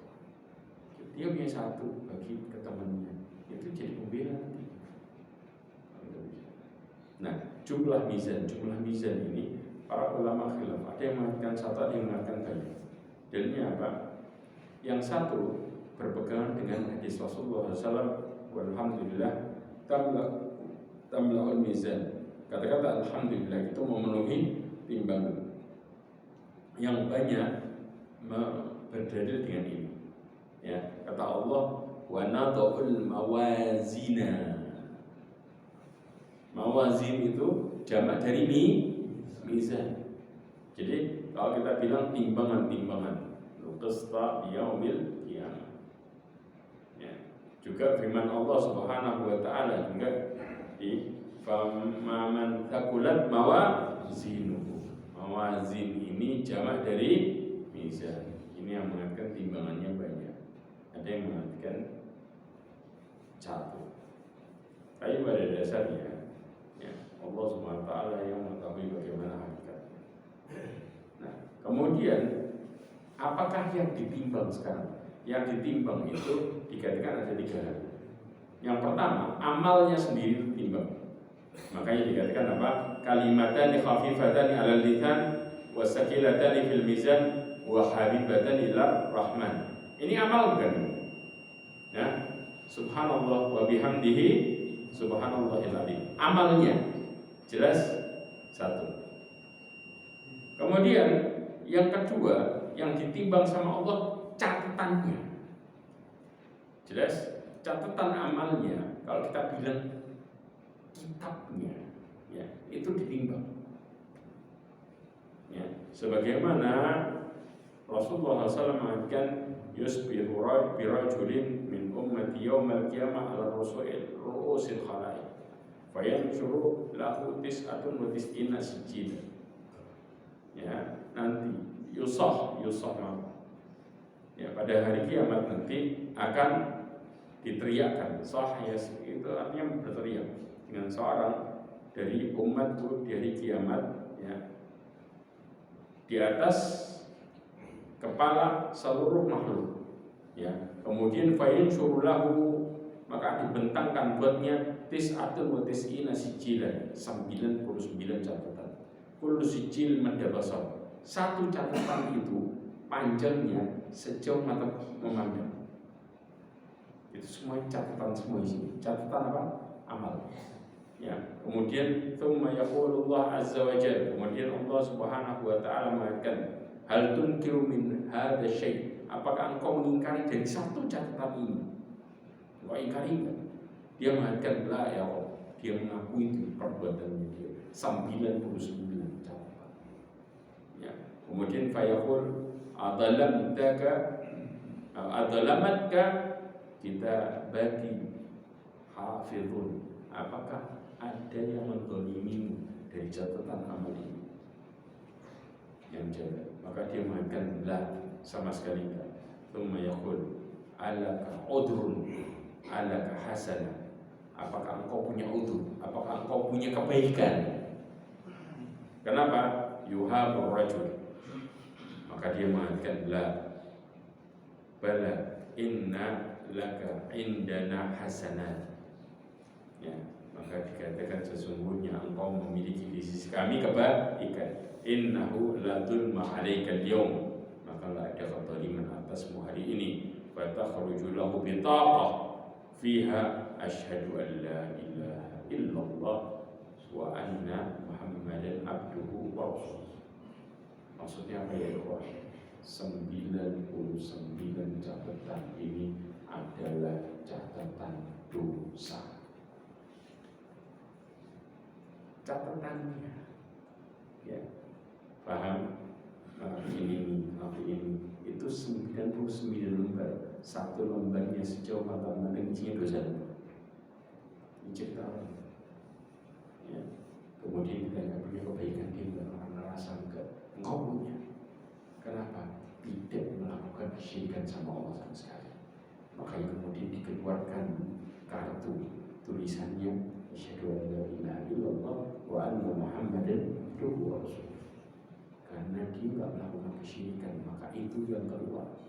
Dia punya satu bagi ke temannya, itu jadi pembela nanti. Nah, jumlah mizan ini para ulama khilaf. Ada yang mengatakan satu, ada yang mengatakan banyak. Dalilnya apa? Yang satu berpegangan dengan hadis Rasulullah SAW, walhamdulillah tamla'ul mizan. Kata-kata alhamdulillah itu memenuhi timbangan. Yang banyak berdalil dengan ini, ya, kata Allah wa nadhul mawazina. Mawazin itu jamak dari mizan. Jadi kalau kita bilang timbangan qista yaumil qiyamah, ya. Juga firman Allah Subhanahu wa taala juga di faman thaqulat mawazinuhu. Mawazin ini jamak dari mizan. Ini yang mengatakan timbangannya banyak. Ada yang mengatakan satu. Tapi pada dasarnya, ya, Allah Subhanahu wa taala yang mengetahui bagaimana hakikatnya. Nah, kemudian apakah yang ditimbang sekarang? Yang ditimbang itu dikatakan ada tiga hal. Yang pertama, amalnya sendiri ditimbang. Makanya dikatakan apa? Kalimatani khafifatani 'alal lisan wa saqilatani fil mizan wa habibatani ilar rahman. Ini amal bukan? Ya. Subhanallah wa bihamdihi subhanallahil azim. Amalnya jelas satu. Kemudian yang kedua, yang ditimbang sama Allah catatannya. Jelas catatan amalnya. Kalau kita bilang kitabnya, ya, itu ditimbang. Ya, sebagaimana Rasulullah SAW mengatakan yusbihu birajulin min ummati yawmal qiyamah ala ru'usil khalaiq fayanshuru lahu tis'atun wa tis'ina sijil. Ya, nanti yusah ya, pada hari kiamat nanti akan diteriakkan. Sah ya, itu artinya berteriak dengan seorang dari umatku di hari kiamat, ya, di atas kepala seluruh makhluk, ya. Kemudian fayin syurulahu, maka dibentangkan buatnya tis'atun wa tis'ina sijilan, 99 catatan. Kullu sijil madda basar. Satu catatan itu panjangnya sejauh mata memandang. Itu semua catatan semua isi. Catatan apa? Amal. Ya. Kemudian tsumma yaqulullah azza wa jalla. Kemudian Allah Subhanahu wa taala mengatakan, hal tunkiru min hadza syai'? Apakah engkau mengingkari dari satu catatan ini? Engkau ingkari enggak? Dia mengatakan la ya Allah. Dia mengakui itu perbuatannya dia. 99 catatan. Ya. Kemudian fayaqul adalamatka kita bagi hafizun. Apakah ada yang mendolimimu dari catatan amal ini? Yang jaga. Maka dia mengatakan la, sama sekali tidak. Tsumma yaqul alaka udrun alaka hasanah. Apakah engkau punya udur? Apakah engkau punya kebaikan? Kenapa? Yuhabur rajul. Maka dia mengatakan la, bala inna laka indana hasanat. Ya, maka dikatakan sesungguhnya engkau memiliki di sisi kami kebaikan. Innahu la dzulma 'alaika al-yawm. Maka enggak ada kezaliman atasmu hari ini. Fatakhruju lahu bitaqah fiha asyhadu an la ilaha illallah wa anna Muhammadan abduhu wa rasuluh. Maksudnya apa ya, ikhwah? 99 catatan ini adalah catatan dosa. catatannya. Ya, paham? Ini itu 99 lembar. Satu lembarnya sejauh mata memandang isinya dosa. Diciptakan. Ya. Kemudian kita nggak punya kebaikan, dia nggak pernah merasa engkau punya. Kenapa? Tidak melakukan kesyirikan sama Allah sama sekali. Makanya kemudian dikeluarkan kartu tulisannya asyhadu an la ilaha illallah wa anna muhammadan abduhu wa rasuluh. Karena dia nggak melakukan kesyirikan, maka itu yang keluar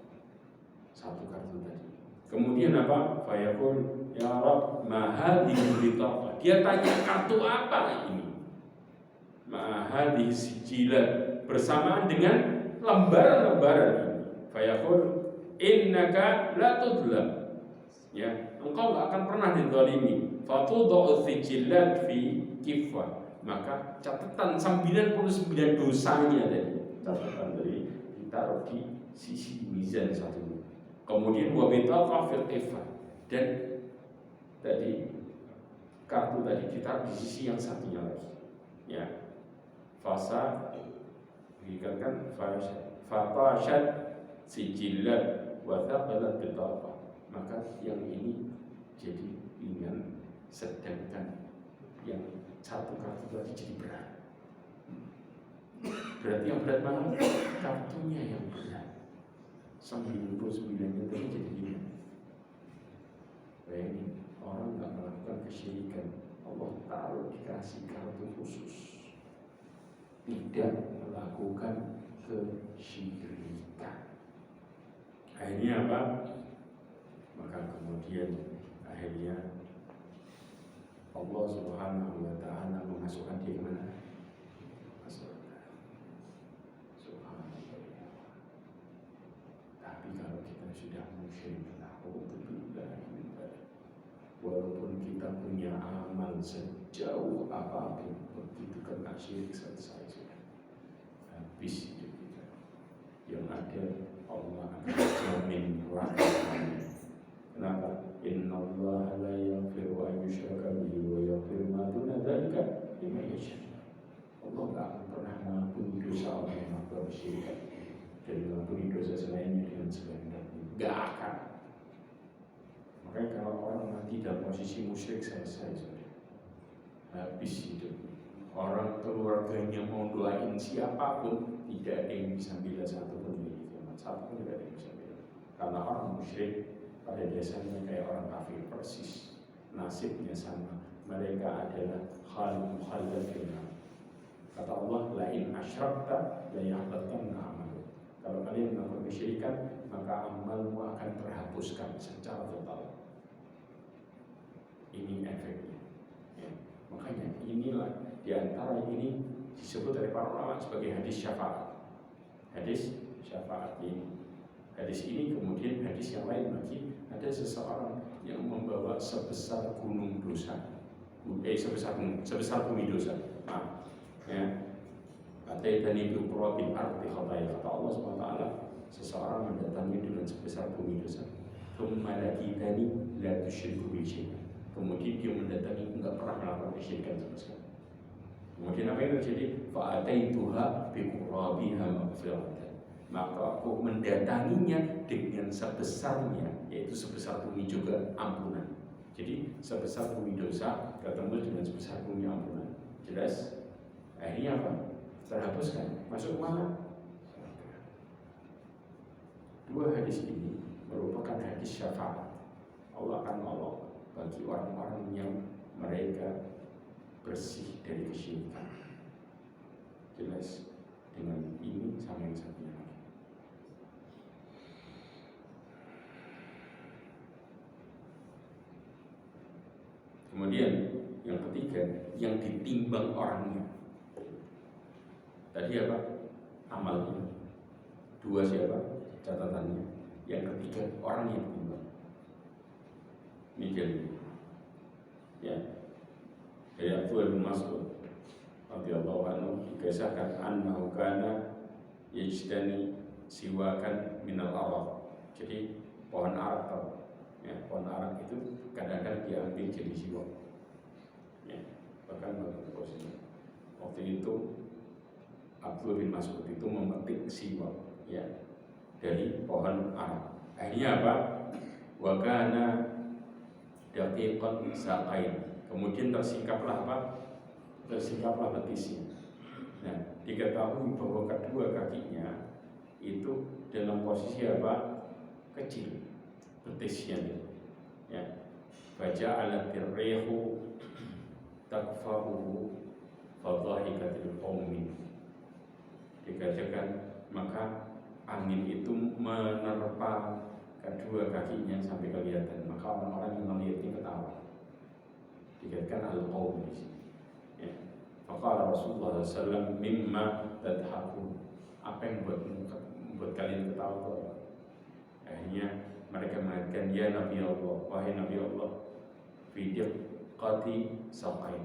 satu kartu tadi. Kemudian apa? Fayaqul ya Rabb ma hadhihi bitaqah. Dia tanya kartu apa ini? Ma hadhihi sijilat, bersamaan dengan lembaran-lembaran ini. Fayaqul innaka la tudlam. Ya, engkau nggak akan pernah dizalimi. Fatudhu sijilat fi kifah. Maka catatan 99 dosanya tadi, catatan dari ditaruh di sisi mizan satu. Kemudian wabitaqah fil kifah, dan tadi kartu tadi ditaruh di sisi yang satunya lagi. Ya, fasa dikatakan fatashat sijilat wa thaqalat bitaqah. Maka yang ini jadi ringan, sedangkan yang satu kartu tadi jadi berat. Berarti yang berat mana? Kartunya yang berat. 99-nya tadi jadi ringan. Bayangin, orang nggak melakukan kesyirikan, Allah taruh dikasih kartu khusus. Tidak melakukan kesyirikan. Akhirnya apa? Maka kemudian akhirnya Allah Subhanahu wa ta'ala memasukkan dia kemana? Surga. Subhanallah. Tapi kalau kita sudah musyrik, walaupun kita punya amal sejauh apapun, begitu kena syirik selesai sudah. Habis hidup kita. Yang ada Allah akan jamin rahmatnya. Kenapa? Inna Allah la yaghfiru an yushraka bihi wa yaghfiru ma duna dzalika liman yasha. Allah tak akan pernah mengampuni dosa orang yang melakukan syirik dan mengampuni dosa selainnya dengan sekehendaknya. Gak akan. Makanya kalau orang mati dalam posisi musyrik selesai sudah. Habis hidup. Orang keluarganya mau doain siapapun, tidak ada yang bisa bela satupun dari kiamat. Satupun tidak ada yang bisa bela. Karena orang musyrik pada dasarnya kayak orang kafir persis, nasibnya sama. Mereka adalah khal finnar. Kata Allah, la in asyrakta la yahbatanna amalu. Kalau kalian melakukan kesyirikan, maka amalmu akan terhapuskan secara total. Ini efeknya. Ya. Makanya inilah diantara ini disebut oleh para ulama sebagai hadis syafaat. Hadis syafaat ini. Hadis ini kemudian hadis yang lain lagi, ada seseorang yang membawa sebesar gunung dosa, sebesar bumi dosa. Nah, ya, Ataitani bi qurabil ardi khataya, kata Allah SWT, seseorang mendatangi dengan sebesar bumi dosa. Tsumma laqitani la tusyriku bi syai'an. Kemudian dia mendatangi enggak pernah melakukan kesyirikan sama sekali. Kemudian apa yang terjadi? Fa ataituha bi qurabiha maghfiratan. Maka aku mendatanginya dengan sebesarnya, yaitu sebesar bumi juga ampunan. Jadi sebesar bumi dosa ketemu dengan sebesar bumi ampunan. Jelas? Akhirnya apa? Terhapuskan. Masuk mana? Dua hadis ini merupakan hadis syafaat. Allah akan nolong bagi orang-orang yang mereka bersih dari kesyirikan. Jelas? Dengan ini sama yang satunya. Kemudian yang ketiga, yang ditimbang orangnya. Tadi apa? Amalnya. Dua siapa? Catatannya. Yang ketiga, orang yang ditimbang. Ini jadi. Ya. Dari Abdullah bin Mas'ud radhiyallahu anhu dikisahkan annahu kana yajtani siwakan minal araq. Jadi pohon arak, ya, pohon arak itu kadang-kadang diambil jadi siwak. Ya, bahkan bagus posisinya. Waktu itu Abdullah bin Mas'ud itu memetik siwak ya dari pohon Arab. Akhirnya apa? Wa kana daqiqan saqain. Kemudian tersingkaplah apa? Tersingkaplah betisnya. Nah, diketahui bahwa kedua kakinya itu dalam posisi apa? Kecil, betisnya itu. Ya. Faja'alat ar-rihu takfahu fadhahikatil qaumi. Dikatakan maka angin itu menerpa kedua kakinya sampai kelihatan, maka orang-orang yang melihatnya ketawa. Dikatakan al-qaum di sini. Ya. Faqala Rasulullah SAW, mimma tadhakun. Apa yang membuat kalian ketawa? Akhirnya mereka mengatakan, ya Nabi Allah, wahai Nabi Allah, fi diqqati saqain,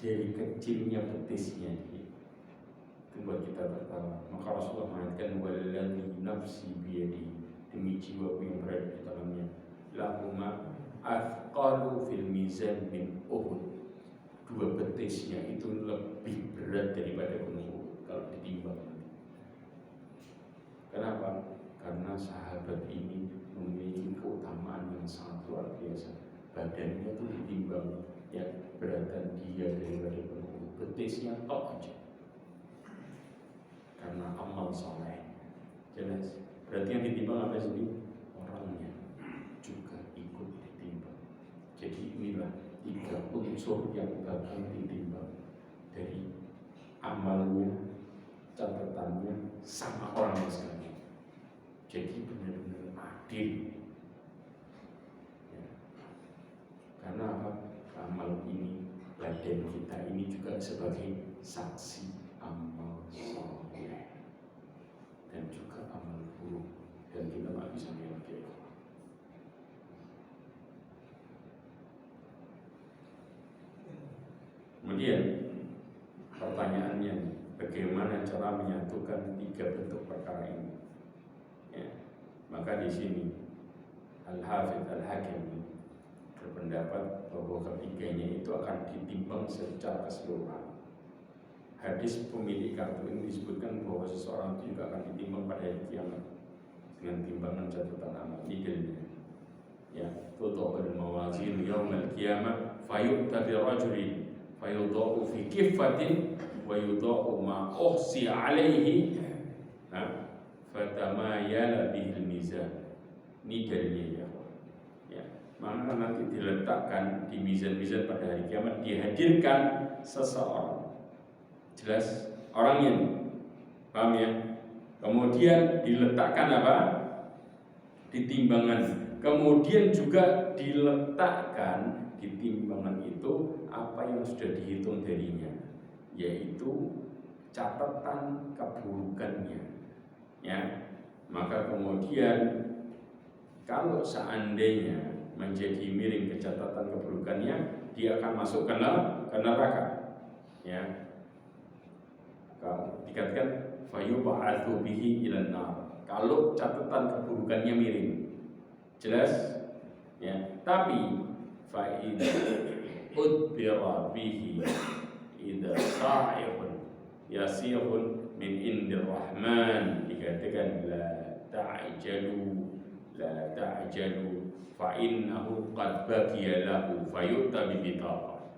dari kecilnya betisnya itu buat kita tertawa. Maka Rasulullah mengatakan, walladzi nafsi biyadi, demi jiwaku yang berada di tangannya, lahuma athqalu fil mizan min Uhud. Dua betisnya itu lebih berat daripada gunung Uhud kalau ditimbang. Kenapa? Karena sahabat ini memiliki keutamaan yang sangat luar biasa. Badannya itu ditimbang, ya beratan dia daripada gunung Uhud. Betisnya tok aja. Karena amal soleh. Jelas. Berarti yang ditimbang apa sih? Orangnya juga ikut ditimbang. Jadi inilah 3 unsur yang bakal ditimbang, dari amalnya, catatannya, sama orangnya sekali. Jadi benar-benar adil. Ya. Karena apa? Amal ini, badan kita ini juga sebagai saksi amal soleh dan juga amal buruk, dan kita tak bisa melihat. Kemudian pertanyaannya, bagaimana cara menyatukan 3 bentuk perkara ini? Ya, maka di sini Al-Hafidz Al-Hakimi berpendapat bahwa ketiganya itu akan ditimbang secara keseluruhan. Hadis pemilik kartu ini disebutkan bahwa seseorang itu juga akan ditimbang pada hari kiamat dengan timbangan catatan amal. Ini dalilnya. Ya, tudha'ul mawazin yaumal qiyamah fayu'ta bi rajulin fayudha'u fi kiffatin wa yudha'u ma uhsi 'alaihi fatamayala bihil mizan. Ini dalilnya ya. Ya, maka nanti diletakkan di mizan-mizan pada hari kiamat, dihadirkan seseorang. Jelas orangnya, paham ya? Kemudian diletakkan apa? Di timbangan. Kemudian juga diletakkan di timbangan itu apa yang sudah dihitung darinya, yaitu catatan keburukannya. Ya, maka kemudian kalau seandainya menjadi miring ke catatan keburukannya, dia akan masuk ke neraka. Ya. Kalau dikatakan fayub'atsu bihi ilan nar, kalau catatan keburukannya miring, jelas ya. Tapi fa'idha udbira bihi idza sa'ihun yasihun min indir rahman, dikatakan la ta'jalu fa innahu qad baqiya lahu fayu'ta bi bitaqah.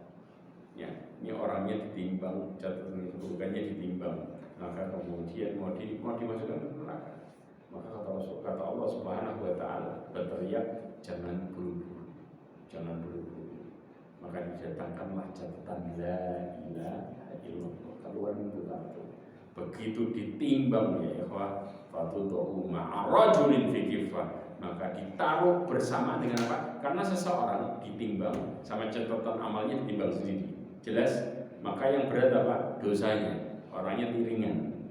Ya, ini orangnya ditimbang, catatan keburukannya ditimbang, maka kemudian mau dimasukkan ke neraka. Maka kata Allah Subhanahu wa taala berteriak, jangan buru-buru. Maka didatangkanlah catatan la ilaha illallah, keluar itu satu. Begitu ditimbang ya ikhwah, fatudu ma'a rajulin fi kifah, maka ditaruh bersama dengan apa? Karena seseorang ditimbang sama catatan amalnya ditimbang sendiri. Jelas, maka yang berat apa? Dosanya, orangnya ringan.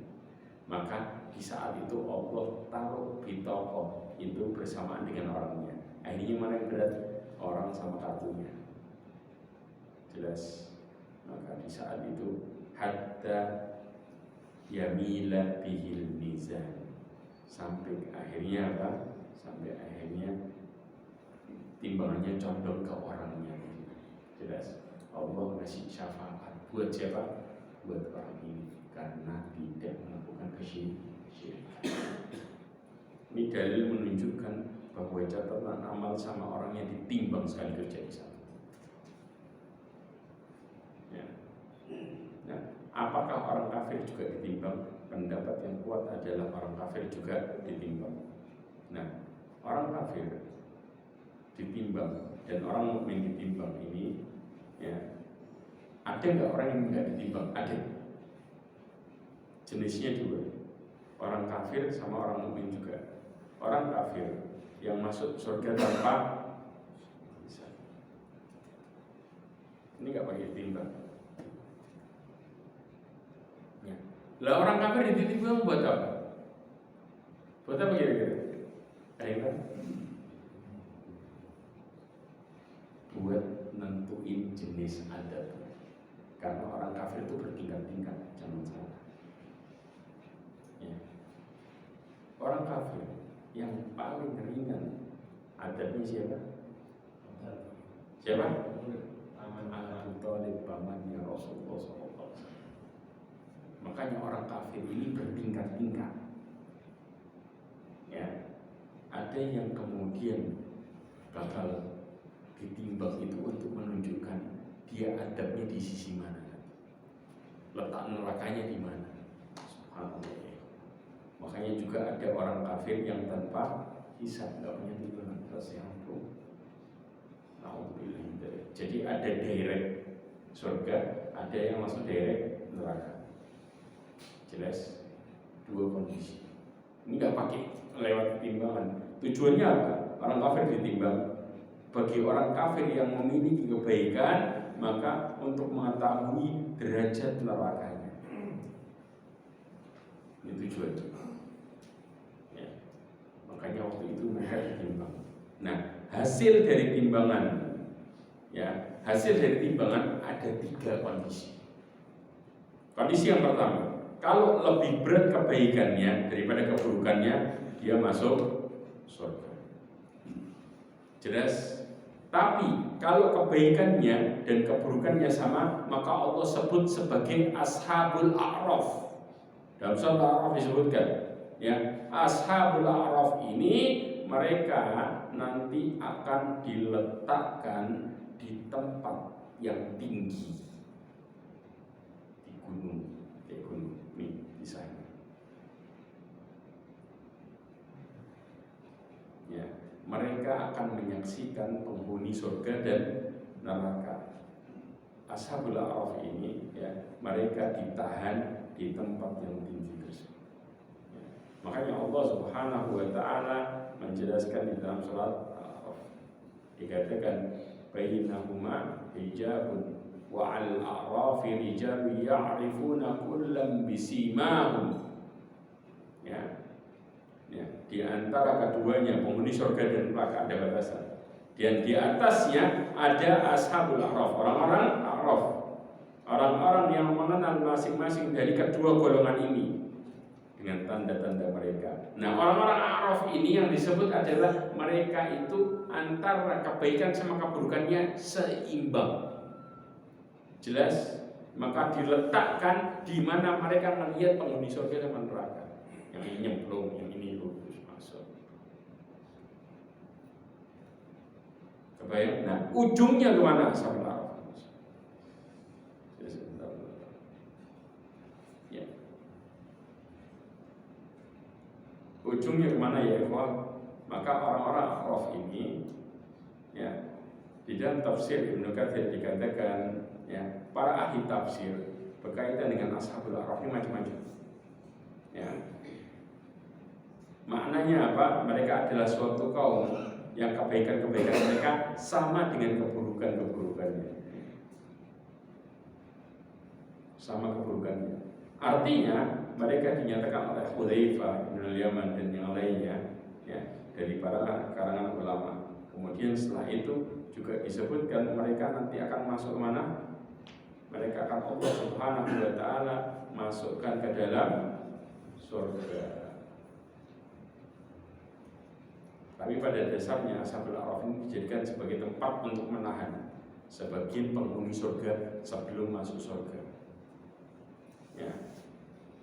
Maka di saat itu Allah taruh bitaqah itu bersamaan dengan orangnya. Akhirnya mana yang berat? Orang sama kartunya. Jelas. Maka di saat itu hatta yamila bihil mizan, sampai akhirnya apa? Sampai akhirnya timbangannya condong ke orangnya. Jelas. Allah ngasih syafaat Buat siapa? Buat orang ini, karena tidak melakukan kesyirikan. Ini dalil menunjukkan bahwa catatan amal sama orangnya ditimbang sekali kerja di sana. Ya. Nah, apakah orang kafir juga ditimbang? Pendapat yang kuat adalah orang kafir juga ditimbang. Nah, orang kafir ditimbang dan orang mukmin ditimbang ini, ya, ada nggak orang yang nggak ditimbang? Ada. Jenisnya dua, orang kafir sama orang mukmin juga. Orang kafir yang masuk surga tanpa hisab, ini nggak pakai timbang. Ya. Lah orang kafir ditimbang buat apa? Buat apa kira-kira? Ada yang tahu? Buat nentuin jenis adab. Karena orang kafir itu bertingkat-tingkat, jangan salah. Ya. Orang kafir yang paling ringan adabnya siapa? Siapa? Abu Thalib, pamannya Rasulullah SAW. Makanya orang kafir ini bertingkat-tingkat. Ya, ada yang kemudian bakal ditimbang itu untuk menunjukkan dia adabnya di sisi mana, letak nerakanya di mana. Subhanallah. Makanya juga ada orang kafir yang tanpa hisab, nggak punya timbangan selesai itu. Jadi ada direct surga, ada yang masuk direct neraka. Jelas dua kondisi. Ini nggak pakai lewat timbangan. Tujuannya apa? Orang kafir ditimbang. Bagi orang kafir yang memiliki kebaikan, maka untuk mengetahui derajat nerakanya. Ini tujuannya. Ya. Makanya waktu itu mereka ditimbang. Nah, hasil dari timbangan, ya, hasil dari timbangan ada 3 kondisi. Kondisi yang pertama, kalau lebih berat kebaikannya daripada keburukannya, dia masuk surga. Jelas? Tapi kalau kebaikannya dan keburukannya sama, maka Allah sebut sebagai ashabul a'raf. Dalam surah Al-A'raf disebutkan, ya, ashabul a'raf ini mereka nanti akan diletakkan di tempat yang tinggi, di gunung, nih di sana. Ya, mereka akan menyaksikan penghuni surga dan neraka. Ashabul a'raf ini, ya, mereka ditahan di tempat yang tinggi tersebut. Ya. Makanya Allah Subhanahu wa taala menjelaskan di dalam surat Al-A'raf, dikatakan bainahuma hijabun wa 'alal a'rafi rijalun ya'rifuna kullam bisimahum. Ya. Ya, di antara keduanya penghuni surga dan neraka ada batasan. Dan di atasnya ada ashabul a'raf, orang-orang a'raf, orang-orang yang mengenal masing-masing dari kedua golongan ini dengan tanda-tanda mereka. Nah, orang-orang a'raf ini yang disebut adalah mereka itu antara kebaikan sama keburukannya seimbang. Jelas? Maka diletakkan di mana mereka melihat penghuni surga dan neraka. Yang ini nyemplung, yang ini lurus masuk. Kebayang? Nah, ujungnya kemana? Ashabul a'raf. Ya. Ujungnya kemana ya, ikhwan? Maka orang-orang a'raf ini, ya, di dalam tafsir Ibnu Katsir dikatakan, ya, para ahli tafsir berkaitan dengan ashabul a'raf ini macam-macam. Ya. Maknanya apa? Mereka adalah suatu kaum yang kebaikan-kebaikan mereka sama dengan keburukan-keburukannya. Sama keburukannya. Artinya mereka dinyatakan oleh Hudzaifah bin Yaman dan yang lainnya, ya, dari para karangan ulama. Kemudian setelah itu juga disebutkan mereka nanti akan masuk mana? Mereka akan Allah Subhanahu wa taala masukkan ke dalam surga. Tapi pada dasarnya ashabul a'raf ini dijadikan sebagai tempat untuk menahan sebagian penghuni surga sebelum masuk surga. Ya.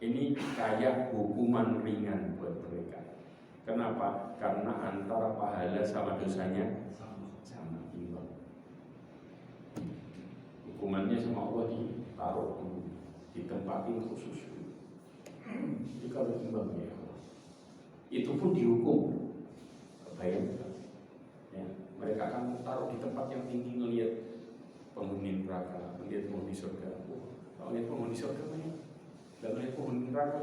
Ini kayak hukuman ringan buat mereka. Kenapa? Karena antara pahala sama dosanya sama imbang. Hukumannya sama Allah ditaruh ditempatin khusus. Jadi kalau imbang ya, itu pun dihukum. Kebayang? Ya, mereka akan taruh di tempat yang tinggi ngelihat penghuni neraka, melihat penghuni surga. Kalau lihat penghuni surga banyak, dan lihat penghuni neraka,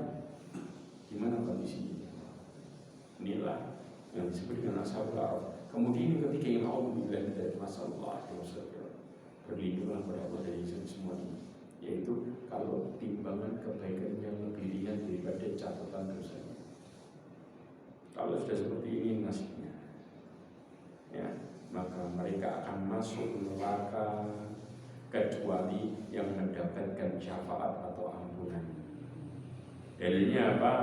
gimana kondisinya? Inilah yang disebut dengan ashabul a'raf. Kemudian ketika yang Allah bilang dari masalah perlindungan pada Allah dari semua ini, yaitu kalau timbangan kebaikan yang lebih ringan daripada catatan dosanya. Kalau sudah seperti ini nasibnya, ya, maka mereka akan masuk neraka kecuali yang mendapatkan syafaat atau ampunan. Dalilnya apa?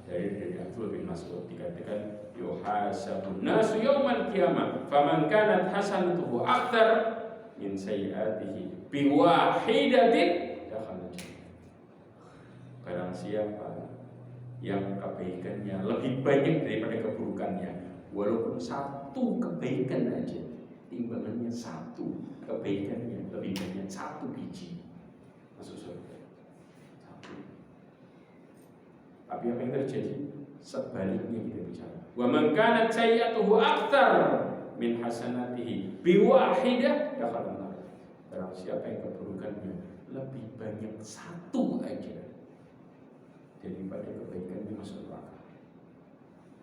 Dari Abdul bin Mas'ud dikatakan yuhasabun nasu yaumal qiyamah faman kanat hasanatuhu akthar min sayyi'atihi biwahidatin dakhala jannah. Barang siapa yang kebaikannya lebih banyak daripada keburukannya, walaupun satu kebaikan aja, timbangannya satu kebaikannya lebih banyak satu biji, masuk surga. Satu. Tapi apa yang terjadi? Sebaliknya kita bicara. Wa man kanat sayyi'atuhu aktsar min hasanatihi biwahidah dakhala nar. Barang siapa yang keburukannya lebih banyak satu aja daripada kebaikannya masuk neraka.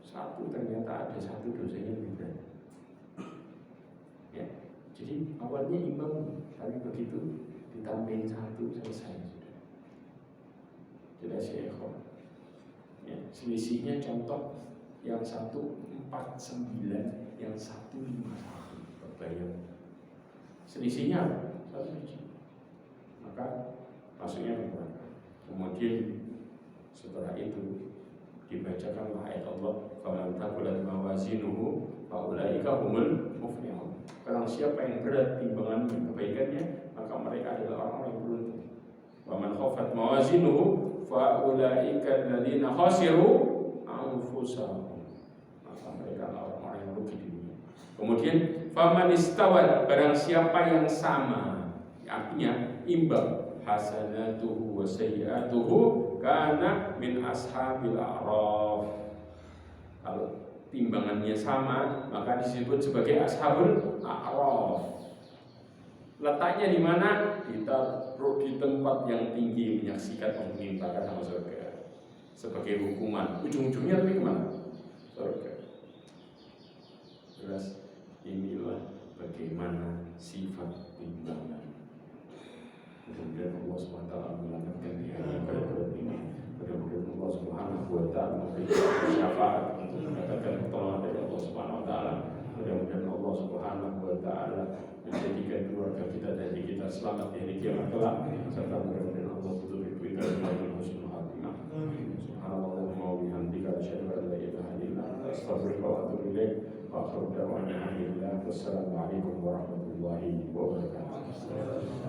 Satu ternyata ada satu dosanya lebih berat. Ya, jadi awalnya imbang, tapi begitu ditambahin satu selesai sudah. Jelas ya, ikhwan. Ya, selisihnya contoh yang satu 49, yang satu 51. Kebayang. Selisihnya satu biji. Maka masuknya neraka. Kemudian setelah itu dibacakan ayat Allah, "Faman thaqulat mawazinuhu faulaika humul muflihun." Barang siapa yang berat timbangan kebaikannya, maka mereka adalah orang-orang yang beruntung. "Wa man khaffat mawazinuhu faulaika alladziina khasiru anfusahum." Maka mereka adalah orang-orang yang rugi di dunia. Kemudian faman istawat, barang siapa yang sama, artinya imbang, hasanatuhu wa sayyi'atuhu kana min ashabil a'raf. Kalau timbangannya sama, maka disebut sebagai ashabul a'raf. Letaknya di mana? Ditaruh di tempat yang tinggi, menyaksikan penghuni neraka sama surga sebagai hukuman. Ujung-ujungnya tapi kemana? Surga. Jelas, inilah bagaimana sifat timbangan. Mudah-mudahan Allah SWT melancarkan di hari berat ini. Mudah-mudahan Allah SWT memberikan syafaat untuk mendapatkan pertolongan dari Allah SWT. Mudah-mudahan Allah SWT menjadikan keluarga kita dan diri kita selamat di hari kiamat kelak. Serta mudah-mudahan Allah tutupi kita dengan husnul khatimah. Subhanallahumma wa bihamdika asyhadu an la ilaha illa anta astaghfiruka wa atubu ilaik. Wa akhiru da'wana alhamdulillah. Wassalamualaikum warahmatullahi wabarakatuh.